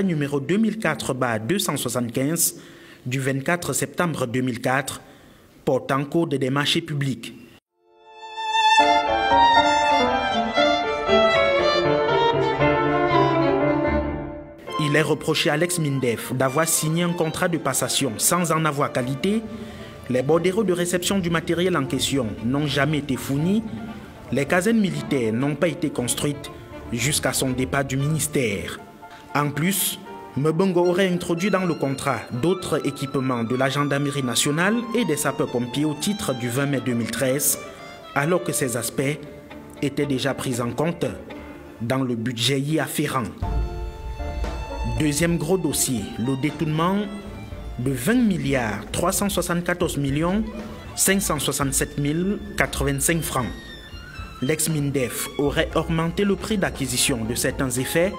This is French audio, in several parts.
numéro 2004-275 du 24 septembre 2004 portant code des marchés publics. Il est reproché à l'ex-MINDEF d'avoir signé un contrat de passation sans en avoir qualité. Les bordereaux de réception du matériel en question n'ont jamais été fournis. Les casernes militaires n'ont pas été construites jusqu'à son départ du ministère. En plus, Mbongo aurait introduit dans le contrat d'autres équipements de la gendarmerie nationale et des sapeurs-pompiers au titre du 20 mai 2013, alors que ces aspects étaient déjà pris en compte dans le budget y afférent. Deuxième gros dossier, le détournement de 20 374 567 085 francs. L'ex-MINDEF aurait augmenté le prix d'acquisition de certains effets,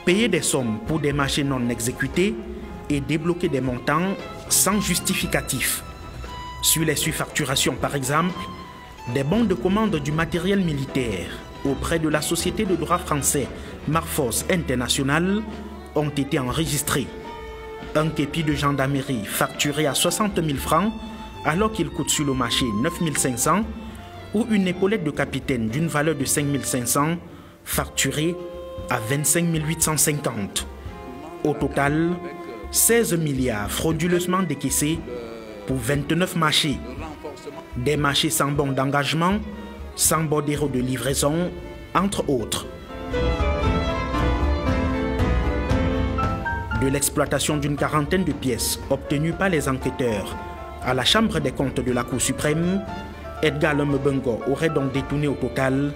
payé des sommes pour des marchés non exécutés et débloqué des montants sans justificatif. Sur les surfacturations par exemple, des bons de commande du matériel militaire auprès de la société de droit français Marforce International ont été enregistrés. Un képi de gendarmerie facturé à 60 000 francs alors qu'il coûte sur le marché 9 500 ou une épaulette de capitaine d'une valeur de 5 500 facturée à 25 850. Au total, 16 milliards frauduleusement décaissés pour 29 marchés. Des marchés sans bon d'engagement, sans bordereau de livraison, entre autres. De l'exploitation d'une quarantaine de pièces obtenues par les enquêteurs à la Chambre des comptes de la Cour suprême, Edgar Mbongo aurait donc détourné au total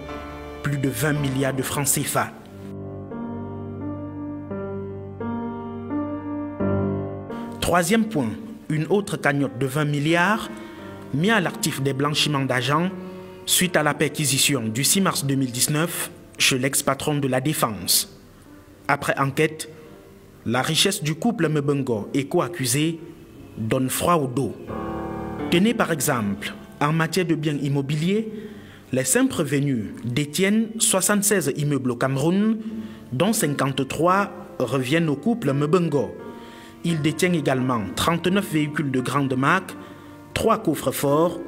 plus de 20 milliards de francs CFA. Troisième point, une autre cagnotte de 20 milliards mise à l'actif des blanchiments d'argent suite à la perquisition du 6 mars 2019 chez l'ex-patron de la Défense. Après enquête, la richesse du couple Mbongo et co-accusé donne froid au dos. Tenez par exemple, en matière de biens immobiliers, les 5 prévenus détiennent 76 immeubles au Cameroun, dont 53 reviennent au couple Mbongo. Ils détiennent également 39 véhicules de grande marque, 3 coffres-forts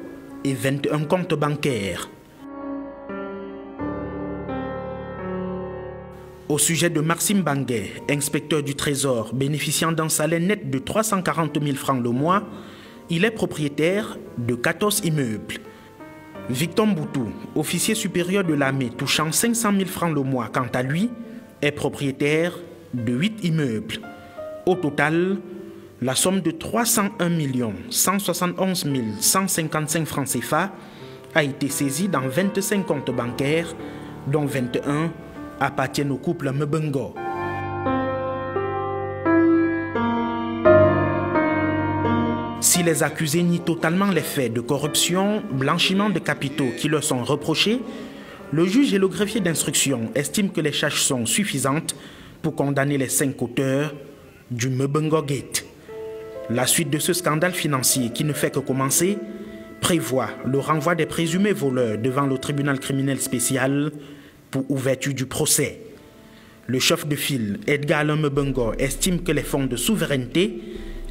et 21 comptes bancaires. Au sujet de Maxime Banguet, inspecteur du Trésor bénéficiant d'un salaire net de 340 000 francs le mois, il est propriétaire de 14 immeubles. Victor Mboutou, officier supérieur de l'armée touchant 500 000 francs le mois, quant à lui, est propriétaire de 8 immeubles. Au total, la somme de 301 171 155 francs CFA a été saisie dans 25 comptes bancaires, dont 21 appartiennent au couple Mbongo. Si les accusés nient totalement les faits de corruption, blanchiment de capitaux qui leur sont reprochés, le juge et le greffier d'instruction estiment que les charges sont suffisantes pour condamner les 5 auteurs du Mbongo Gate. La suite de ce scandale financier qui ne fait que commencer prévoit le renvoi des présumés voleurs devant le tribunal criminel spécial pour ouverture du procès. Le chef de file, Edgar Mbongo, estime que les fonds de souveraineté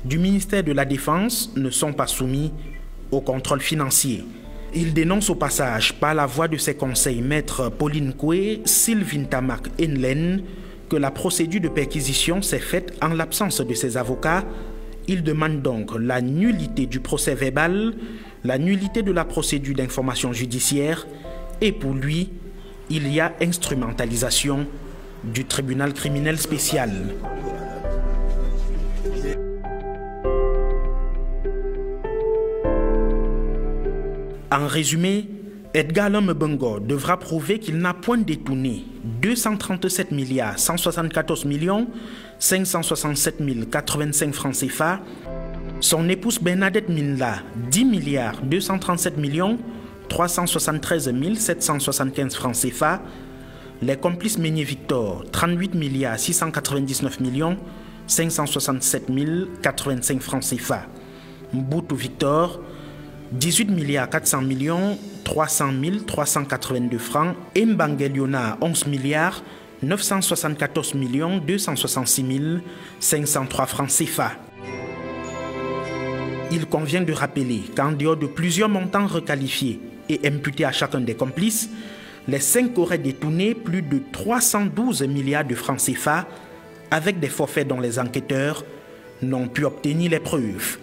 du ministère de la Défense ne sont pas soumis au contrôle financier. Il dénonce au passage, par la voix de ses conseils maîtres Pauline Koué, Sylvine Tamak Enlen, que la procédure de perquisition s'est faite en l'absence de ses avocats. Il demande donc la nullité du procès verbal, la nullité de la procédure d'information judiciaire et pour lui, il y a instrumentalisation du tribunal criminel spécial. En résumé, Edgar Mbongo devra prouver qu'il n'a point détourné 237 174 567 085 francs CFA, son épouse Bernadette Minla 10 237 373 775 francs CFA, les complices Meunier Victor 38 699 567 085 francs CFA, Mboutou Victor 18 400 300 382 francs et Mbangeliona 11 974 266 503 francs CFA. Il convient de rappeler qu'en dehors de plusieurs montants requalifiés et imputés à chacun des complices, les 5 auraient détourné plus de 312 milliards de francs CFA avec des forfaits dont les enquêteurs n'ont pu obtenir les preuves.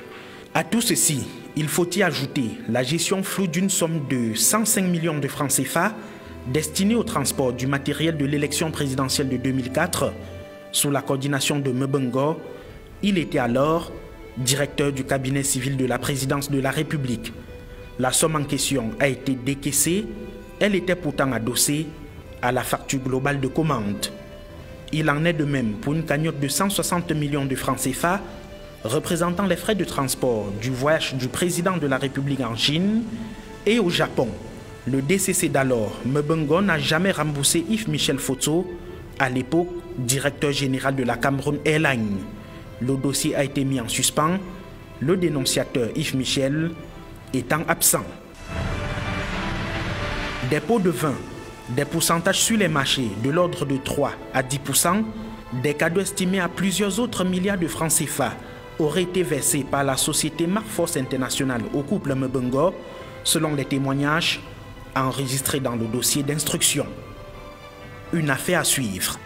À tout ceci, il faut y ajouter la gestion floue d'une somme de 105 millions de francs CFA destinée au transport du matériel de l'élection présidentielle de 2004 sous la coordination de Mbengo. Il était alors directeur du cabinet civil de la présidence de la République. La somme en question a été décaissée. Elle était pourtant adossée à la facture globale de commande. Il en est de même pour une cagnotte de 160 millions de francs CFA représentant les frais de transport du voyage du président de la République en Chine et au Japon. Le DCC d'alors, Mbengo, n'a jamais remboursé Yves Michel Fotso, à l'époque directeur général de la Cameroun Airlines. Le dossier a été mis en suspens, le dénonciateur Yves Michel étant absent. Des pots de vin, des pourcentages sur les marchés de l'ordre de 3 à 10%, des cadeaux estimés à plusieurs autres milliards de francs CFA auraient été versés par la société Marforce International au couple Mbengo, selon les témoignages enregistrés dans le dossier d'instruction. Une affaire à suivre.